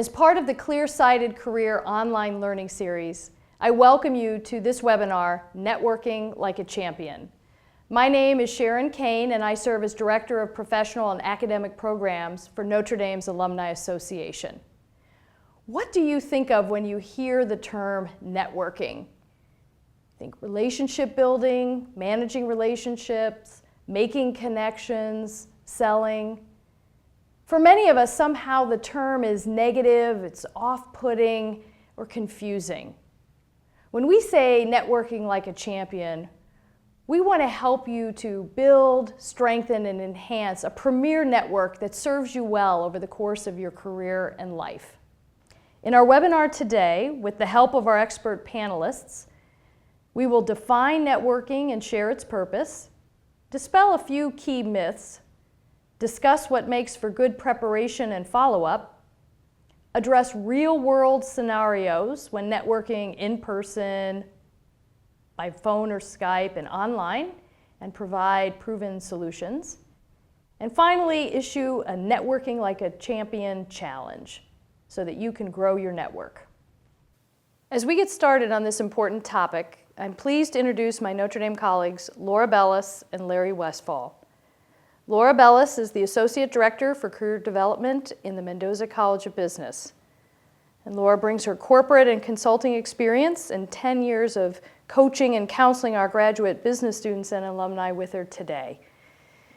As part of the Clear-Sighted Career online learning series, I welcome you to this webinar, Networking Like a Champion. My name is Sharon Keane and I serve as Director of Professional and Academic Programs for Notre Dame's Alumni Association. What do you think of when you hear the term networking? Think relationship building, managing relationships, making connections, selling. For many of us, somehow the term is negative, it's off-putting, or confusing. When we say networking like a champion, we want to help you to build, strengthen, and enhance a premier network that serves you well over the course of your career and life. In our webinar today, with the help of our expert panelists, we will define networking and share its purpose, dispel a few key myths, discuss what makes for good preparation and follow-up, address real-world scenarios when networking in person, by phone or Skype, and online, and provide proven solutions. And finally, issue a Networking Like a Champion challenge so that you can grow your network. As we get started on this important topic, I'm pleased to introduce my Notre Dame colleagues, Laura Bellis and Larry Westfall. Laura Bellis is the Associate Director for Career Development in the Mendoza College of Business. And Laura brings her corporate and consulting experience and 10 years of coaching and counseling our graduate business students and alumni with her today.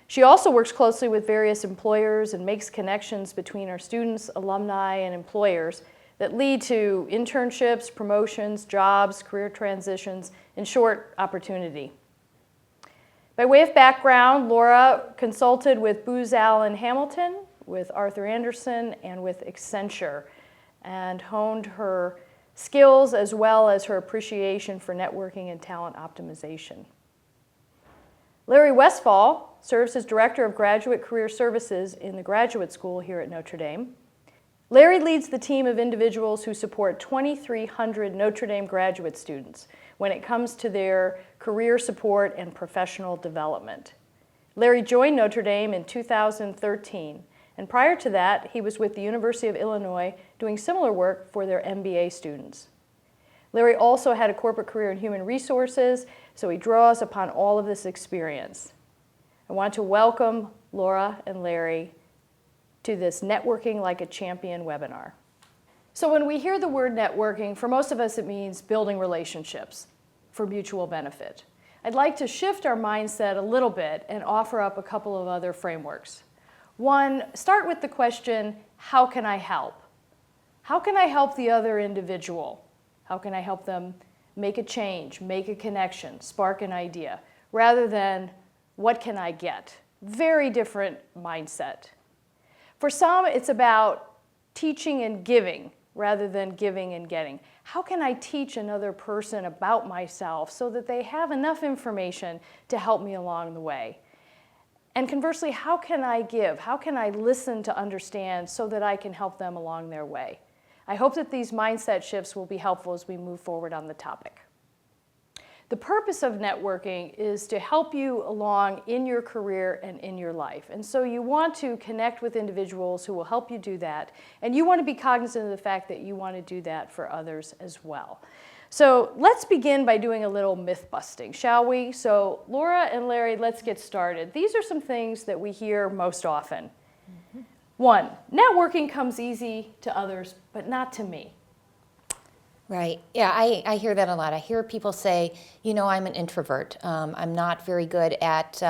She also works closely with various employers and makes connections between our students, alumni, and employers that lead to internships, promotions, jobs, career transitions, in short, opportunity. By way of background, Laura consulted with Booz Allen Hamilton, with Arthur Andersen, and with Accenture, and honed her skills as well as her appreciation for networking and talent optimization. Larry Westfall serves as Director of Graduate Career Services in the Graduate School here at Notre Dame. Larry leads the team of individuals who support 2,300 Notre Dame graduate students when it comes to their career support and professional development. Larry joined Notre Dame in 2013, and prior to that, he was with the University of Illinois doing similar work for their MBA students. Larry also had a corporate career in human resources, so he draws upon all of this experience. I want to welcome Laura and Larry to this Networking Like a Champion webinar. So when we hear the word networking, for most of us it means building relationships for mutual benefit. I'd like to shift our mindset a little bit and offer up a couple of other frameworks. One, start with the question, how can I help? How can I help the other individual? How can I help them make a change, make a connection, spark an idea, rather than what can I get? Very different mindset. For some, it's about teaching and giving rather than giving and getting. How can I teach another person about myself so that they have enough information to help me along the way? And conversely, how can I give? How can I listen to understand so that I can help them along their way? I hope that these mindset shifts will be helpful as we move forward on the topic. The purpose of networking is to help you along in your career and in your life. And so you want to connect with individuals who will help you do that. And you want to be cognizant of the fact that you want to do that for others as well. So let's begin by doing a little myth busting, shall we? So Laura and Larry, let's get started. These are some things that we hear most often. One, networking comes easy to others, but not to me. Right. Yeah, I hear that a lot. I hear people say, you know, I'm an introvert. I'm not very good at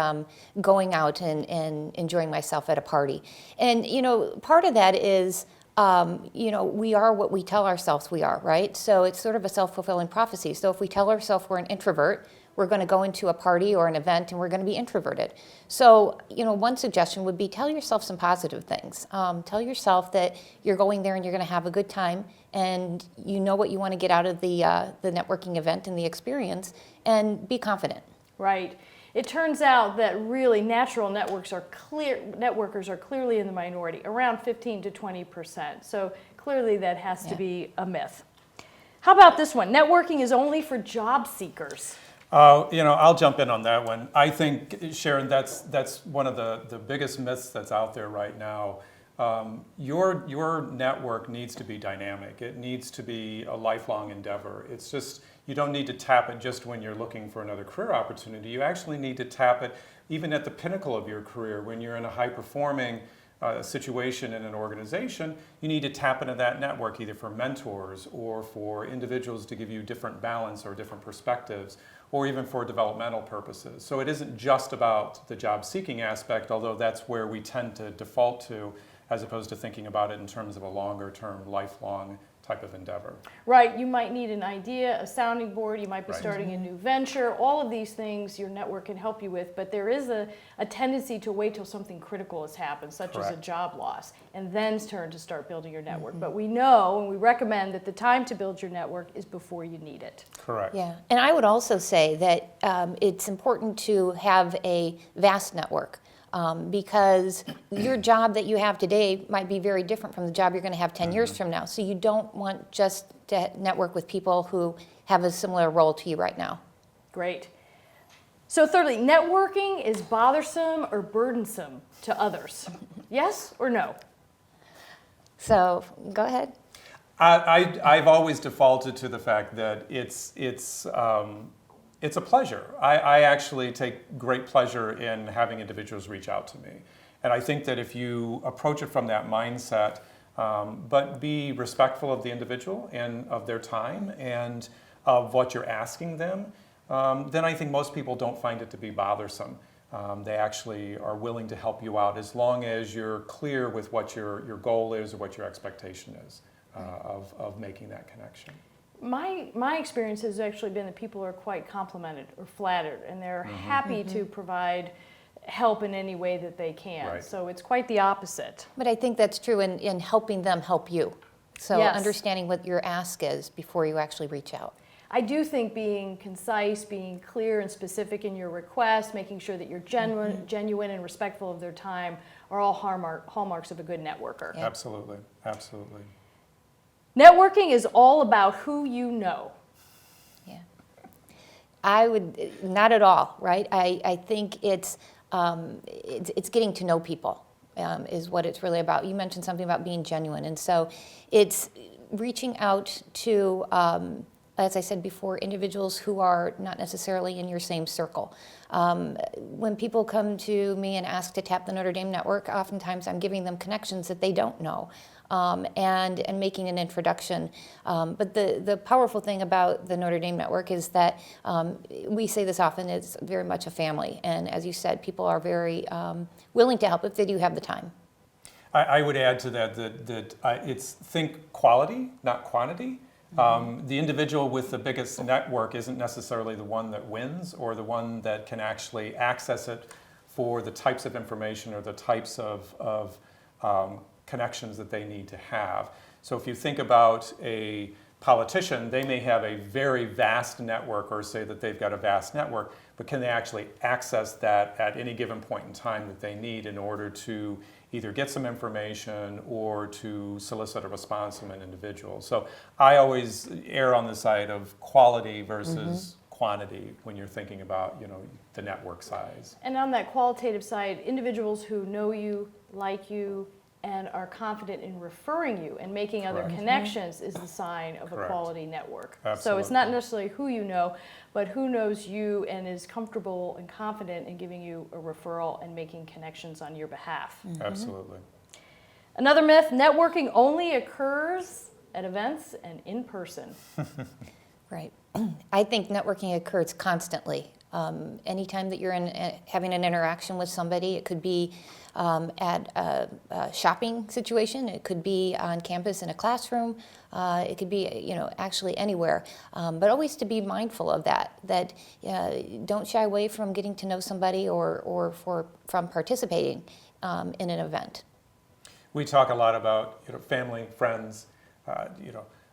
going out and enjoying myself at a party. And, you know, part of that is, you know, we are what we tell ourselves we are, right? So it's sort of a self-fulfilling prophecy. So if we tell ourselves we're an introvert, we're going to go into a party or an event and we're going to be introverted. So, you know, one suggestion would be tell yourself some positive things. Tell yourself that you're going there and you're going to have a good time and you know what you want to get out of the networking event and the experience, and be confident. Right. It turns out that really natural networkers are clearly in the minority, around 15 to 20%. So clearly that has to be a myth. How about this one? Networking is only for job seekers. You know, I'll jump in on that one. I think, Sharon, that's one of the biggest myths that's out there right now. your network needs to be dynamic. It needs to be a lifelong endeavor. It's just, you don't need to tap it just when you're looking for another career opportunity. You actually need to tap it even at the pinnacle of your career. When you're in a high-performing situation in an organization, you need to tap into that network either for mentors or for individuals to give you different balance or different perspectives, or even for developmental purposes. So it isn't just about the job-seeking aspect, although that's where we tend to default to, as opposed to thinking about it in terms of a longer-term, lifelong type of endeavor. Right, you might need an idea, a sounding board, you might be Right. starting a new venture, all of these things your network can help you with, but there is a tendency to wait till something critical has happened, such as a Correct. job loss, and then turn to start building your network. But we know and we recommend that the time to build your network is before you need it. Correct. Yeah, and I would also say that it's important to have a vast network. Because your job that you have today might be very different from the job you're going to have 10 years from now. So you don't want just to network with people who have a similar role to you right now. Great. So thirdly, networking is bothersome or burdensome to others. Yes or no? So go ahead. I've always defaulted to the fact that it's a pleasure. I actually take great pleasure in having individuals reach out to me. And I think that if you approach it from that mindset, but be respectful of the individual and of their time and of what you're asking them, then I think most people don't find it to be bothersome. They actually are willing to help you out as long as you're clear with what your goal is or what your expectation is of making that connection. My experience has actually been that people are quite complimented or flattered, and they're happy to provide help in any way that they can. Right. So it's quite the opposite. But I think that's true in helping them help you. So Yes. understanding what your ask is before you actually reach out. I do think being concise, being clear and specific in your request, making sure that you're genuine and respectful of their time are all hallmarks of a good networker. Yeah. Absolutely, absolutely. Networking is all about who you know. Yeah. I would, not at all, right? I think it's getting to know people is what it's really about. You mentioned something about being genuine. And so it's reaching out to, as I said before, individuals who are not necessarily in your same circle. When people come to me and ask to tap the Notre Dame network, oftentimes I'm giving them connections that they don't know. And making an introduction. But the powerful thing about the Notre Dame network is that we say this often, it's very much a family. And as you said, people are very willing to help if they do have the time. I would add to that it's think quality, not quantity. The individual with the biggest network isn't necessarily the one that wins or the one that can actually access it for the types of information or the types of connections that they need to have. So if you think about a politician, they may have a very vast network or say that they've got a vast network, but can they actually access that at any given point in time that they need in order to either get some information or to solicit a response from an individual? So I always err on the side of quality versus quantity when you're thinking about, the network size. And on that qualitative side, individuals who know you, like you, and are confident in referring you and making other Correct. connections is the sign of a Correct. quality network. So Absolutely. it's not necessarily who you know, but who knows you and is comfortable and confident in giving you a referral and making connections on your behalf. Absolutely. Another myth, networking only occurs at events and in person. Right. I think networking occurs constantly. Anytime that you're having an interaction with somebody, it could be at a shopping situation, it could be on campus in a classroom, it could be actually anywhere. But always to be mindful of that don't shy away from getting to know somebody or from participating in an event. We talk a lot about family, friends,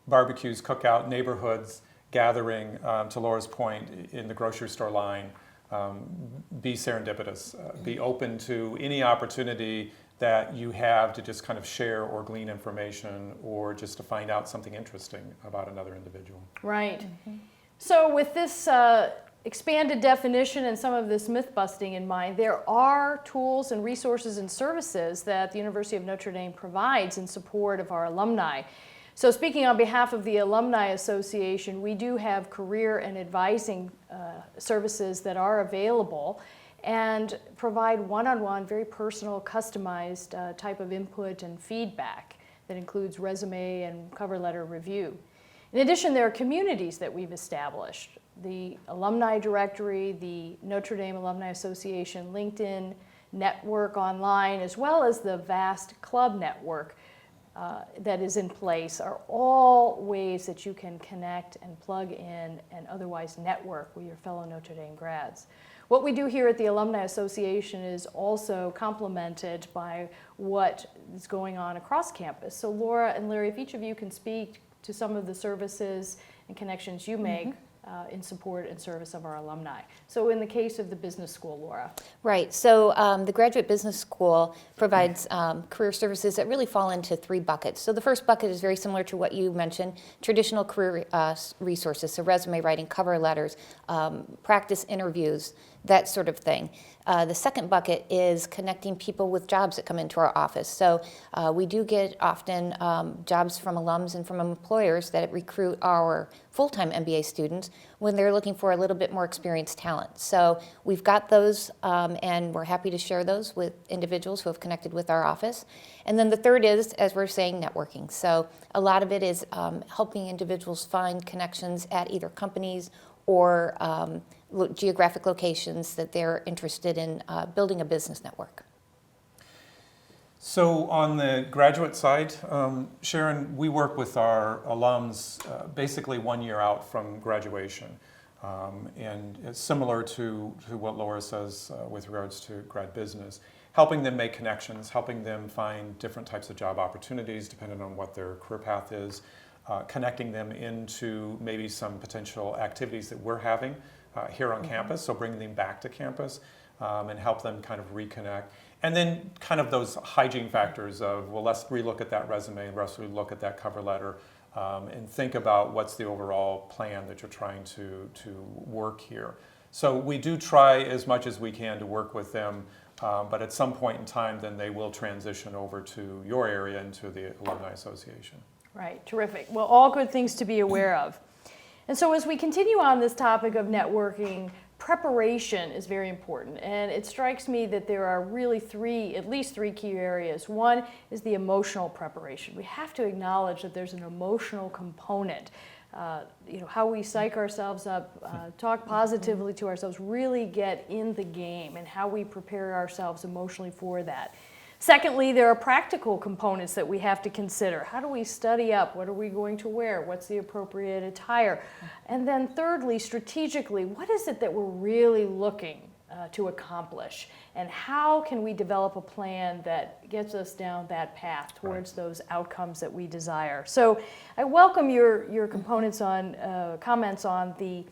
barbecues, cookout, neighborhoods, gathering, to Laura's point, in the grocery store line. Be serendipitous, be open to any opportunity that you have to just kind of share or glean information or just to find out something interesting about another individual. Right. So with this expanded definition and some of this myth busting in mind, there are tools and resources and services that the University of Notre Dame provides in support of our alumni. So speaking on behalf of the Alumni Association, we do have career and advising services that are available and provide one-on-one, very personal, customized type of input and feedback that includes resume and cover letter review. In addition, there are communities that we've established. The Alumni Directory, the Notre Dame Alumni Association, LinkedIn network online, as well as the vast club network that is in place are all ways that you can connect and plug in and otherwise network with your fellow Notre Dame grads. What we do here at the Alumni Association is also complemented by what is going on across campus. So Laura and Larry, if each of you can speak to some of the services and connections you make in support and service of our alumni. So in the case of the business school, Laura. Right, so the Graduate Business School provides career services that really fall into 3 buckets. So the first bucket is very similar to what you mentioned, traditional career resources, so resume writing, cover letters, practice interviews, that sort of thing. The second bucket is connecting people with jobs that come into our office. So we do get often jobs from alums and from employers that recruit our full-time MBA students when they're looking for a little bit more experienced talent. So we've got those and we're happy to share those with individuals who have connected with our office. And then the third is, as we're saying, networking. So a lot of it is helping individuals find connections at either companies or geographic locations that they're interested in building a business network. So on the graduate side, Sharon, we work with our alums basically 1 year out from graduation. And it's similar to what Laura says with regards to grad business, helping them make connections, helping them find different types of job opportunities depending on what their career path is, connecting them into maybe some potential activities that we're having here on campus, so bringing them back to campus and help them kind of reconnect. And then kind of those hygiene factors of, well, let's relook at that resume, let's relook at that cover letter, and think about what's the overall plan that you're trying to work here. So we do try as much as we can to work with them, but at some point in time, then they will transition over to your area and to the Alumni Association. Right, terrific. Well, all good things to be aware of. And so as we continue on this topic of networking, preparation is very important. And it strikes me that there are really at least three key areas. One is the emotional preparation. We have to acknowledge that there's an emotional component. How we psych ourselves up, talk positively to ourselves, really get in the game, and how we prepare ourselves emotionally for that. Secondly, there are practical components that we have to consider. How do we study up? What are we going to wear? What's the appropriate attire? And then thirdly, strategically, what is it that we're really looking to accomplish? And how can we develop a plan that gets us down that path towards those outcomes that we desire? So I welcome your components on comments on the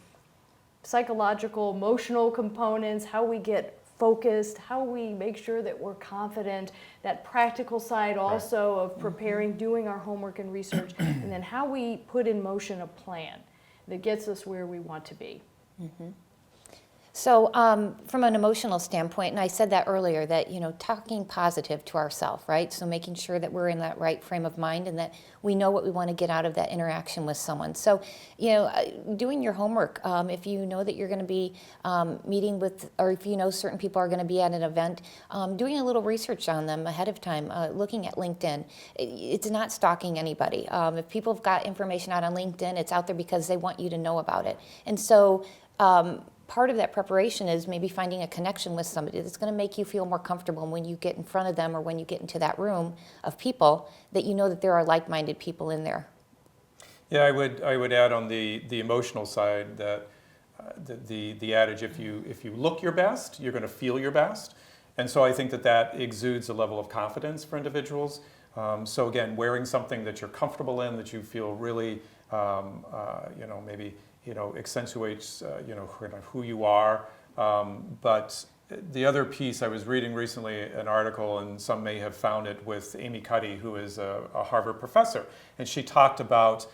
psychological, emotional components, how we get focused, how we make sure that we're confident, that practical side also of preparing, doing our homework and research, and then how we put in motion a plan that gets us where we want to be. So from an emotional standpoint, and I said that earlier, that, talking positive to ourselves, right? So making sure that we're in that right frame of mind and that we know what we want to get out of that interaction with someone. So, doing your homework, if you know that you're going to be meeting with, or if you know certain people are going to be at an event, doing a little research on them ahead of time, looking at LinkedIn. It's not stalking anybody. If people have got information out on LinkedIn, it's out there because they want you to know about it. And so, part of that preparation is maybe finding a connection with somebody that's going to make you feel more comfortable when you get in front of them or when you get into that room of people, that you know that there are like-minded people in there. Yeah, I would add on the emotional side that the adage, if you look your best, you're going to feel your best. And so I think that exudes a level of confidence for individuals. So again, wearing something that you're comfortable in, that you feel really, maybe accentuates, who you are. But the other piece, I was reading recently an article, and some may have found it, with Amy Cuddy, who is a Harvard professor. And she talked about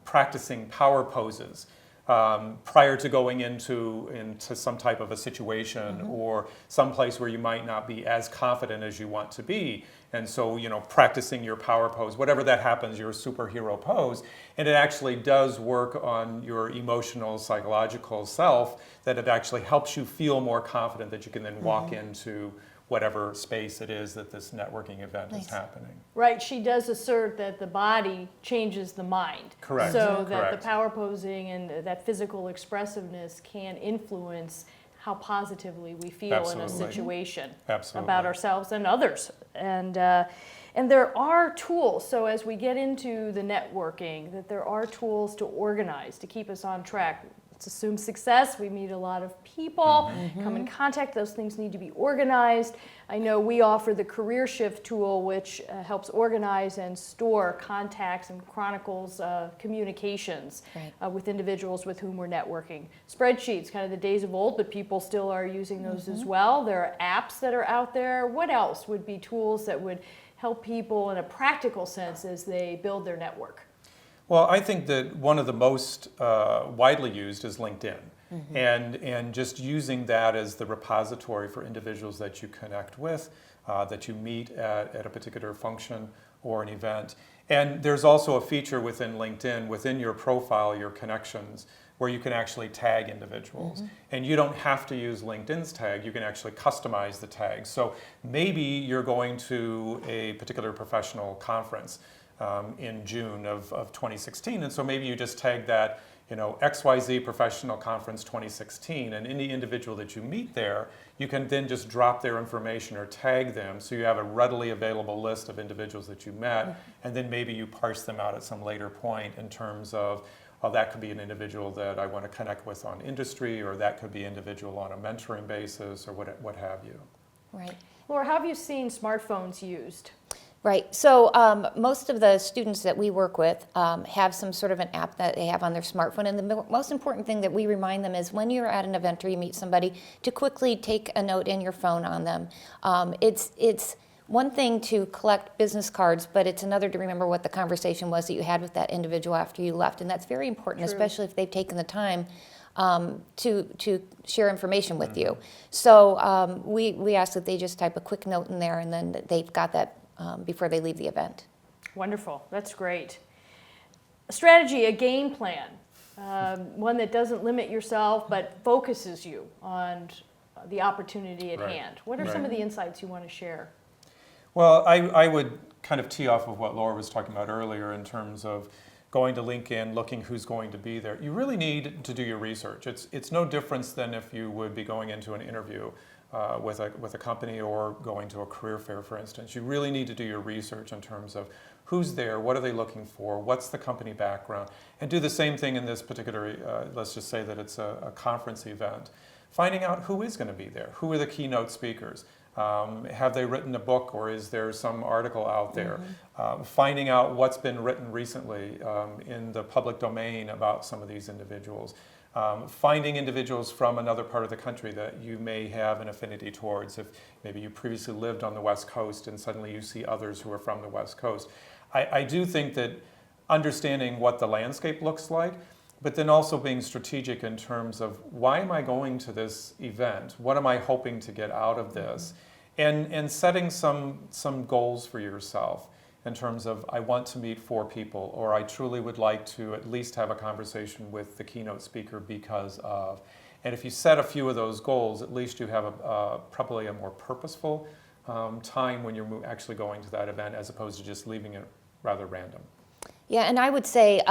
practicing power poses prior to going into some type of a situation or some place where you might not be as confident as you want to be. And so, practicing your power pose, whatever that happens, your superhero pose, and it actually does work on your emotional, psychological self, that it actually helps you feel more confident that you can then walk into whatever space it is that this networking event is happening. Right, she does assert that the body changes the mind. Correct. So that Correct. the power posing and that physical expressiveness can influence how positively we feel in a Absolutely. situation Absolutely. about ourselves and others. And there are tools, so as we get into the networking, that there are tools to organize, to keep us on track. Let's assume success. We meet a lot of people, come in contact. Those things need to be organized. I know we offer the Career Shift tool, which helps organize and store contacts and chronicles communications with individuals with whom we're networking. Spreadsheets, kind of the days of old, but people still are using those as well. There are apps that are out there. What else would be tools that would help people in a practical sense as they build their network? Well, I think that one of the most widely used is LinkedIn, and just using that as the repository for individuals that you connect with, that you meet at a particular function or an event. And there's also a feature within LinkedIn, within your profile, your connections, where you can actually tag individuals. And you don't have to use LinkedIn's tag, you can actually customize the tag. So maybe you're going to a particular professional conference in June of 2016. And so maybe you just tag that, XYZ Professional Conference 2016, and any individual that you meet there, you can then just drop their information or tag them so you have a readily available list of individuals that you met, and then maybe you parse them out at some later point in terms of, that could be an individual that I want to connect with on industry, or that could be an individual on a mentoring basis, or what have you. Right. Laura, how have you seen smartphones used? Right. So most of the students that we work with have some sort of an app that they have on their smartphone. And the most important thing that we remind them is when you're at an event or you meet somebody, to quickly take a note in your phone on them. It's one thing to collect business cards, but it's another to remember what the conversation was that you had with that individual after you left. And that's very important, especially if they've taken the time to share information with you. So we ask that they just type a quick note in there, and then they've got that before they leave the event. Wonderful. That's great. A strategy, a game plan, one that doesn't limit yourself but focuses you on the opportunity at hand. What are some of the insights you want to share? Well, I would kind of tee off of what Laura was talking about earlier in terms of going to LinkedIn, looking who's going to be there. You really need to do your research. It's no difference than if you would be going into an interview with a company or going to a career fair, for instance. You really need to do your research in terms of who's there, what are they looking for, what's the company background, and do the same thing in this particular, let's just say that it's a conference event. Finding out who is going to be there, who are the keynote speakers, have they written a book or is there some article out there? Finding out what's been written recently in the public domain about some of these individuals. Finding individuals from another part of the country that you may have an affinity towards. If maybe you previously lived on the West Coast and suddenly you see others who are from the West Coast. I do think that understanding what the landscape looks like, but then also being strategic in terms of why am I going to this event? What am I hoping to get out of this? And setting some goals for yourself in terms of I want to meet 4 people, or I truly would like to at least have a conversation with the keynote speaker because of. And if you set a few of those goals, at least you have probably a more purposeful time when you're actually going to that event as opposed to just leaving it rather random. Yeah, and I would say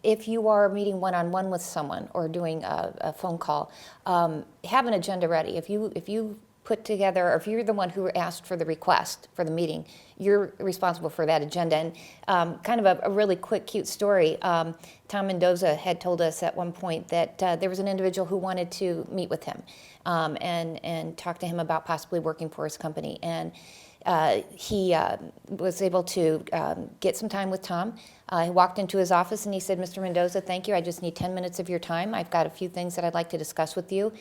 if you are meeting one-on-one with someone or doing a phone call, have an agenda ready. If you put together, or if you're the one who asked for the request for the meeting, you're responsible for that agenda. And kind of a really quick, cute story. Tom Mendoza had told us at one point that there was an individual who wanted to meet with him and talk to him about possibly working for his company. And he was able to get some time with Tom. He walked into his office and he said, "Mr. Mendoza, thank you. I just need 10 minutes of your time. I've got a few things that I'd like to discuss with you."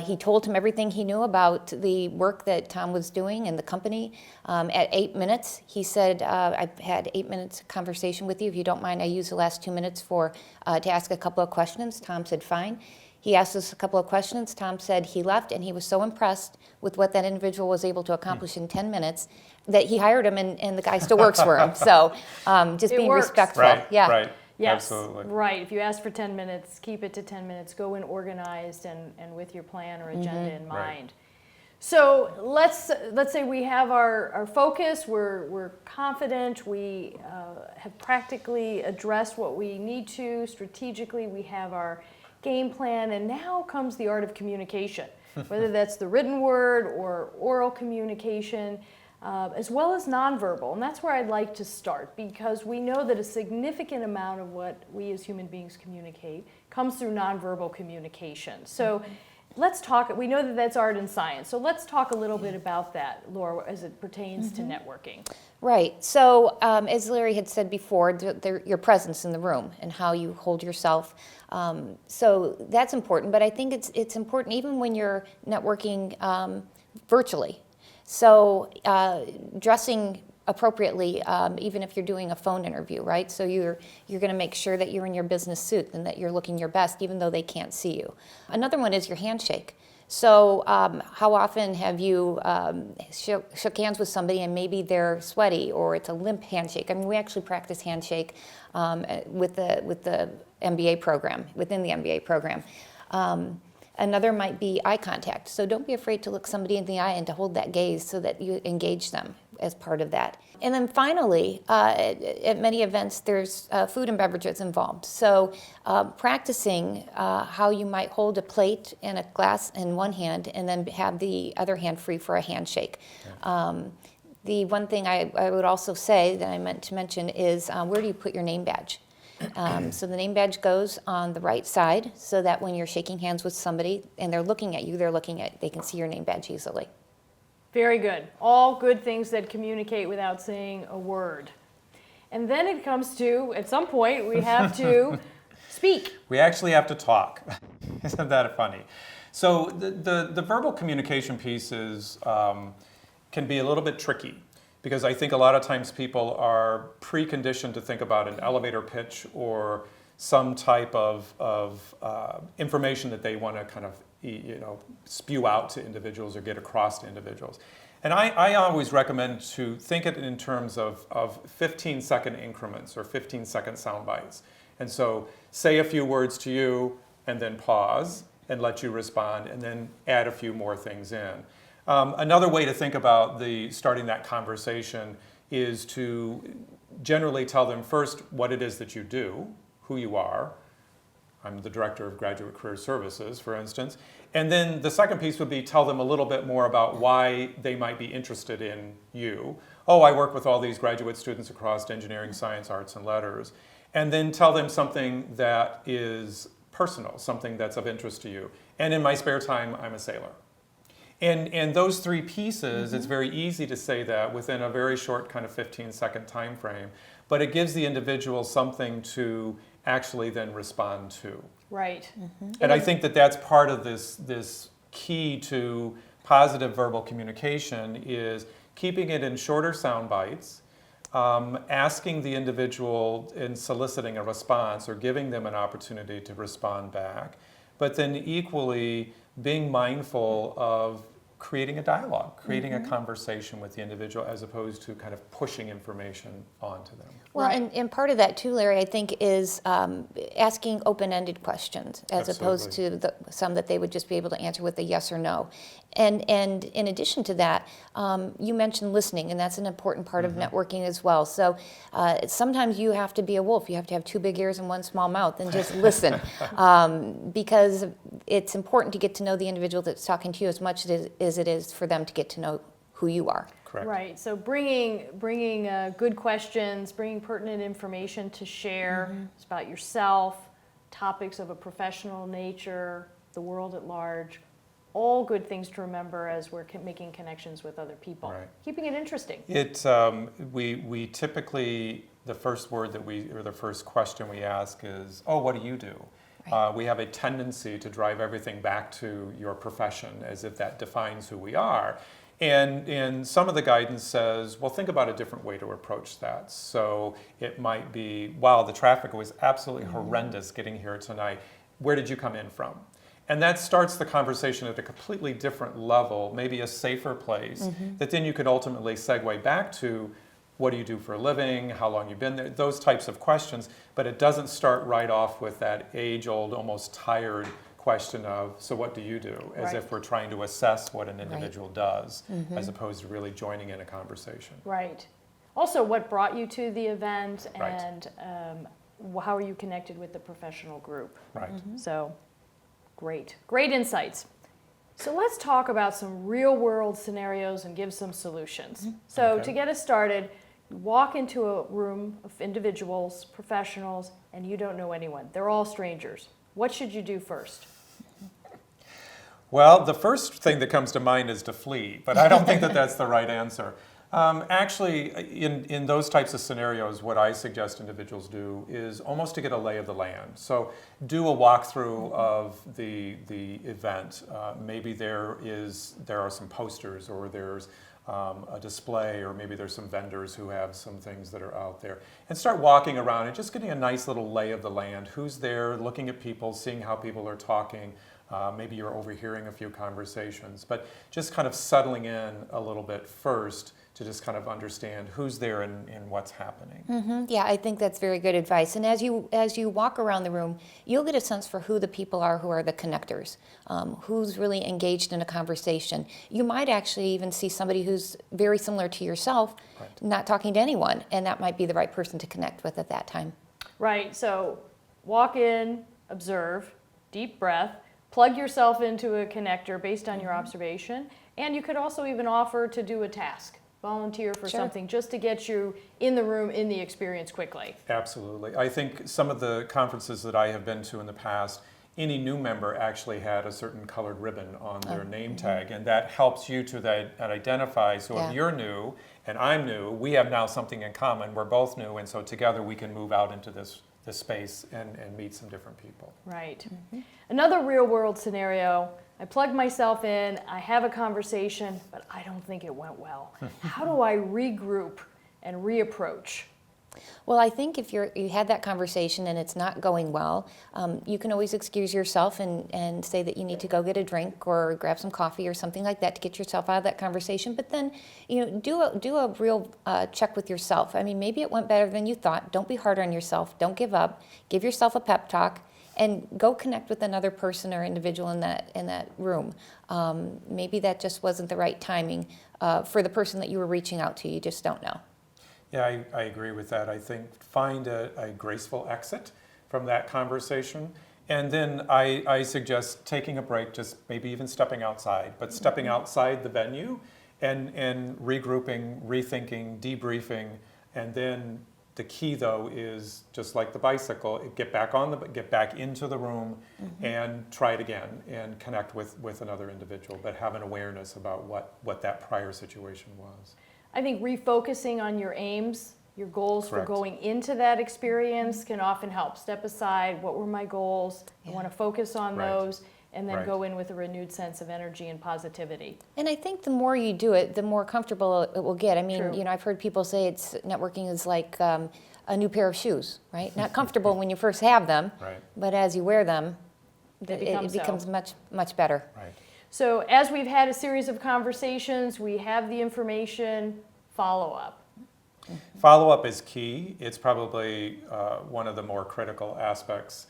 He told him everything he knew about the work that Tom was doing and the company. At 8 minutes, he said, "I've had 8 minutes of conversation with you. If you don't mind, I use the last 2 minutes to ask a couple of questions." Tom said, "Fine." He asked us a couple of questions. Tom said he left, and he was so impressed with what that individual was able to accomplish in 10 minutes that he hired him, and the guy still works for him. So just It being works. respectful. Right, Yeah. right. Yes, Absolutely. right. If you ask for 10 minutes, keep it to 10 minutes. Go in organized and with your plan or agenda in Right. mind. So let's say we have our focus. We're confident. We have practically addressed what we need to strategically. We have our game plan, and now comes the art of communication, whether that's the written word or oral communication. As well as nonverbal. And that's where I'd like to start, because we know that a significant amount of what we as human beings communicate comes through nonverbal communication. So let's talk, we know that that's art and science. So let's talk a little bit about that, Laura, as it pertains to networking. Right. So as Larry had said before, your presence in the room and how you hold yourself. So that's important. But I think it's important even when you're networking virtually. So dressing appropriately, even if you're doing a phone interview, right? So you're going to make sure that you're in your business suit and that you're looking your best, even though they can't see you. Another one is your handshake. So how often have you shook hands with somebody and maybe they're sweaty or it's a limp handshake? I mean, we actually practice handshake with the MBA program, within the MBA program. Another might be eye contact. So don't be afraid to look somebody in the eye and to hold that gaze so that you engage them as part of that. And then finally, at many events, there's food and beverages involved. So practicing how you might hold a plate and a glass in one hand and then have the other hand free for a handshake. Yeah. The one thing I would also say that I meant to mention is where do you put your name badge? So the name badge goes on the right side so that when you're shaking hands with somebody and they're looking at you, they can see your name badge easily. Very good. All good things that communicate without saying a word. And then it comes to, at some point, we have to speak. We actually have to talk. Isn't that funny? So the verbal communication pieces can be a little bit tricky, because I think a lot of times people are preconditioned to think about an elevator pitch or some type of information that they want to kind of spew out to individuals or get across to individuals. And I always recommend to think it in terms of 15-second increments or 15-second sound bites. And so say a few words to you and then pause and let you respond and then add a few more things in. Another way to think about starting that conversation is to generally tell them first what it is that you do, who you are. I'm the Director of Graduate Career Services, for instance. And then the second piece would be tell them a little bit more about why they might be interested in you. Oh, I work with all these graduate students across engineering, science, arts, and letters. And then tell them something that is personal, something that's of interest to you. And in my spare time, I'm a sailor. And those three pieces, it's very easy to say that within a very short kind of 15-second time frame, but it gives the individual something to actually then respond to. Right. And I think that that's part of this key to positive verbal communication is keeping it in shorter sound bites, asking the individual and soliciting a response or giving them an opportunity to respond back, but then equally being mindful of creating a dialogue, creating a conversation with the individual as opposed to kind of pushing information onto them. Well, and part of that too, Larry, I think is asking open-ended questions as opposed to some that they would just be able to answer with a yes or no. And in addition to that, you mentioned listening, and that's an important part of networking as well. So sometimes you have to be a wolf. You have to have two big ears and one small mouth and just listen, because it's important to get to know the individual that's talking to you as much as it is for them to get to know who you are. Correct. Right. So bringing good questions, bringing pertinent information to share. It's about yourself, topics of a professional nature, the world at large. all good things to remember as we're making connections with other people. Right. Keeping it interesting. We typically, the first word that or the first question we ask is, oh, what do you do? Right. We have a tendency to drive everything back to your profession as if that defines who we are. And some of the guidance says, well, think about a different way to approach that. So it might be, wow, the traffic was absolutely horrendous getting here tonight. Where did you come in from? And that starts the conversation at a completely different level, maybe a safer place, that then you could ultimately segue back to, what do you do for a living, how long you've been there, those types of questions. But it doesn't start right off with that age-old, almost tired question of, so what do you do? As if we're trying to assess what an individual does, as opposed to really joining in a conversation. Right. Also, what brought you to the event, Right. and how are you connected with the professional group? Right. So, great insights. So let's talk about some real-world scenarios and give some solutions. So Okay. to get us started, walk into a room of individuals, professionals, and you don't know anyone. They're all strangers. What should you do first? Well, the first thing that comes to mind is to flee, but I don't think that that's the right answer. Actually, in those types of scenarios, what I suggest individuals do is almost to get a lay of the land. So do a walkthrough of the event. Maybe there are some posters, or there's a display, or maybe there's some vendors who have some things that are out there. And start walking around and just getting a nice little lay of the land. Who's there, looking at people, seeing how people are talking. Maybe you're overhearing a few conversations, but just kind of settling in a little bit first to just kind of understand who's there and what's happening. Yeah, I think that's very good advice. And as you walk around the room, you'll get a sense for who the people are who are the connectors, who's really engaged in a conversation. You might actually even see somebody who's very similar to yourself, Right. not talking to anyone, and that might be the right person to connect with at that time. Right, so walk in, observe, deep breath, plug yourself into a connector based on your observation, and you could also even offer to do a task. Volunteer for Sure. something just to get you in the room, in the experience quickly. Absolutely. I think some of the conferences that I have been to in the past, any new member actually had a certain colored ribbon on their name tag, and that helps you to identify. So Yeah. if you're new and I'm new, we have now something in common. We're both new, and so together we can move out into this space and meet some different people. Right. Another real world scenario, I plug myself in, I have a conversation, but I don't think it went well. How do I regroup and reapproach? Well, I think if you had that conversation and it's not going well, you can always excuse yourself and say that you need to go get a drink or grab some coffee or something like that to get yourself out of that conversation. But then, do a real check with yourself. I mean, maybe it went better than you thought. Don't be hard on yourself. Don't give up. Give yourself a pep talk. And go connect with another person or individual in that room. Maybe that just wasn't the right timing for the person that you were reaching out to. You just don't know. Yeah, I agree with that. I think find a graceful exit from that conversation. And then I suggest taking a break, just maybe even stepping outside, but stepping outside the venue and regrouping, rethinking, debriefing. And then the key, though, is just like the bicycle, get back into the room and try it again and connect with another individual, but have an awareness about what that prior situation was. I think refocusing on your aims, your goals Correct. for going into that experience can often help. Step aside, what were my goals? I want to focus on Right. those, and then Right. go in with a renewed sense of energy and positivity. And I think the more you do it, the more comfortable it will get. I mean, True. I've heard people say networking is like a new pair of shoes, right? Not comfortable when you first have them, Right. but as you wear them, They it become so. becomes much better. Right. So as we've had a series of conversations, we have the information, follow up. Follow-up is key. It's probably one of the more critical aspects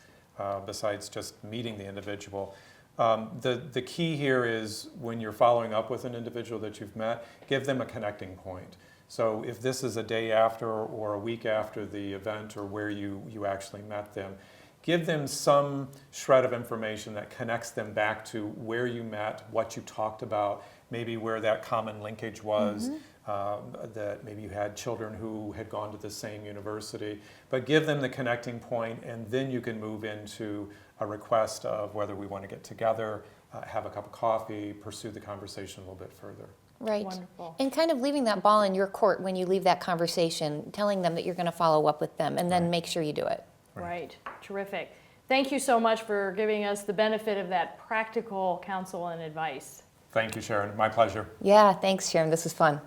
besides just meeting the individual. The key here is when you're following up with an individual that you've met, give them a connecting point. So if this is a day after or a week after the event or where you actually met them, give them some shred of information that connects them back to where you met, what you talked about, maybe where that common linkage was, that maybe you had children who had gone to the same university, but give them the connecting point, and then you can move into a request of whether we want to get together have a cup of coffee, pursue the conversation a little bit further. Right. Wonderful. And kind of leaving that ball in your court when you leave that conversation, telling them that you're going to follow up with them, and then Right. make sure you do it. Right. Terrific. Thank you so much for giving us the benefit of that practical counsel and advice. Thank you, Sharon. My pleasure. Yeah, thanks, Sharon. This was fun.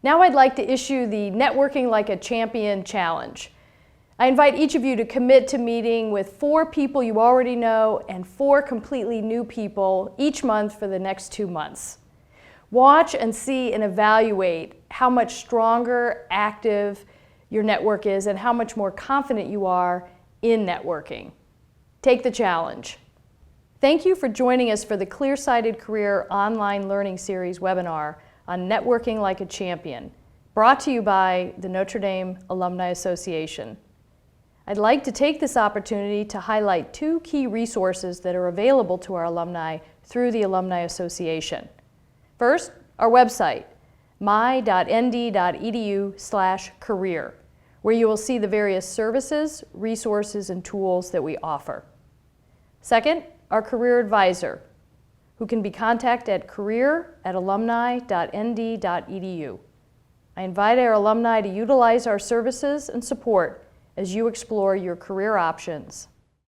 Now I'd like to issue the Networking Like a Champion Challenge. I invite each of you to commit to meeting with 4 people you already know and 4 completely new people each month for the next 2 months. Watch and see and evaluate how much stronger, active your network is and how much more confident you are in networking. Take the challenge. Thank you for joining us for the Clear-Sighted Career Online Learning Series webinar on Networking Like a Champion, brought to you by the Notre Dame Alumni Association. I'd like to take this opportunity to highlight 2 key resources that are available to our alumni through the Alumni Association. First, our website, my.nd.edu/career, where you will see the various services, resources, and tools that we offer. Second, our career advisor, who can be contacted at career@alumni.nd.edu. I invite our alumni to utilize our services and support as you explore your career options.